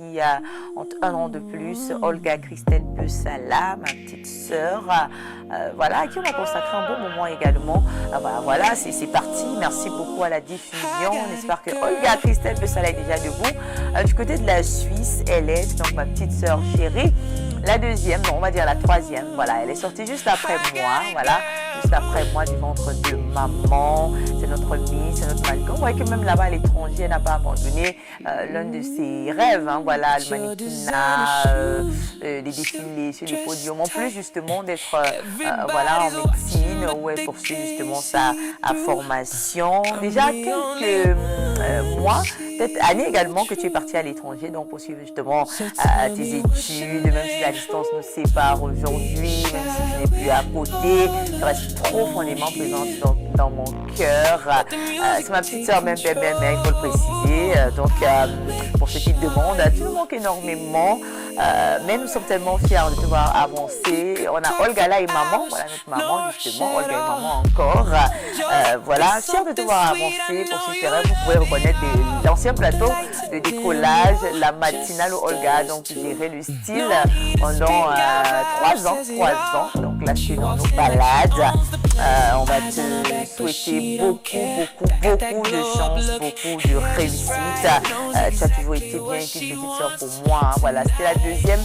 qui ont un an de plus, Olga Christelle Bessala, ma petite sœur, voilà, à qui on a consacré un bon moment également. Voilà, c'est parti. Merci beaucoup à la diffusion. On espère que Olga Christelle Bessala est déjà debout. Du côté de la Suisse, elle est donc ma petite sœur chérie. La deuxième, non, on va dire la troisième, voilà, elle est sortie juste après moi, voilà, juste après moi du ventre de maman. C'est notre Miss, c'est notre mannequin. On voit que même là-bas à l'étranger, elle n'a pas abandonné l'un de ses rêves, hein, voilà, le mannequinat, les défilés sur les podiums, en plus justement d'être voilà, en médecine où elle poursuit justement sa formation. Déjà quelques mois, peut-être années également que tu es partie à l'étranger, donc poursuivre justement tes études, même si la distance nous sépare aujourd'hui, même si tu n'es plus à côté, tu restes profondément présente dans mon cœur. C'est ma petite soeur, même, il faut le préciser. Donc, pour ceux qui te demandent, tu nous manques énormément, mais nous sommes tellement fiers de te voir avancer. On a Olga là et maman, voilà notre maman justement, Olga et maman encore. Voilà, fiers de te voir avancer. Pour ceux qui rêvent, vous pouvez reconnaître l'ancien plateau de décollage, la matinale où Olga donc gérait le style pendant 3 ans. Donc là, je suis dans nos balades. On va te souhaiter beaucoup de chance, beaucoup de réussite. Tu as toujours été bien une petite soeur pour moi. Hein. Voilà, c'est la deuxième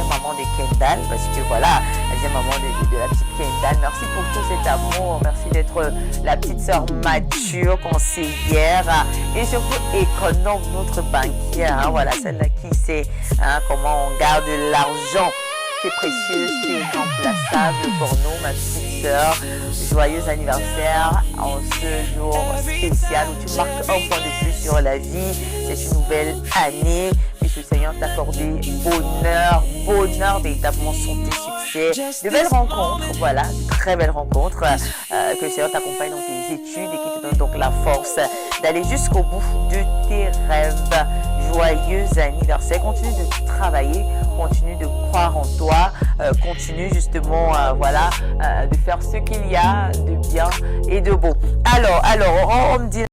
maman de Kendall, parce que voilà, la deuxième maman de la petite Kendall. Merci pour tout cet amour. Merci d'être la petite soeur mature, conseillère et surtout économe, notre banquière. Hein. Voilà, celle-là qui sait comment on garde l'argent. C'est précieux, c'est irremplaçable pour nous, ma petite sœur. Joyeux anniversaire en ce jour spécial où tu marques un point de plus sur la vie. C'est une nouvelle année. Puisse le Seigneur t'accorder bonheur, véritablement santé, succès, de belles rencontres, voilà, très belles rencontres. Que le Seigneur t'accompagne dans tes études et qui te donne donc la force d'aller jusqu'au bout de tes rêves. Joyeux anniversaire, continue de travailler, continue de croire en toi, continue justement voilà, de faire ce qu'il y a de bien et de beau. Alors on me dit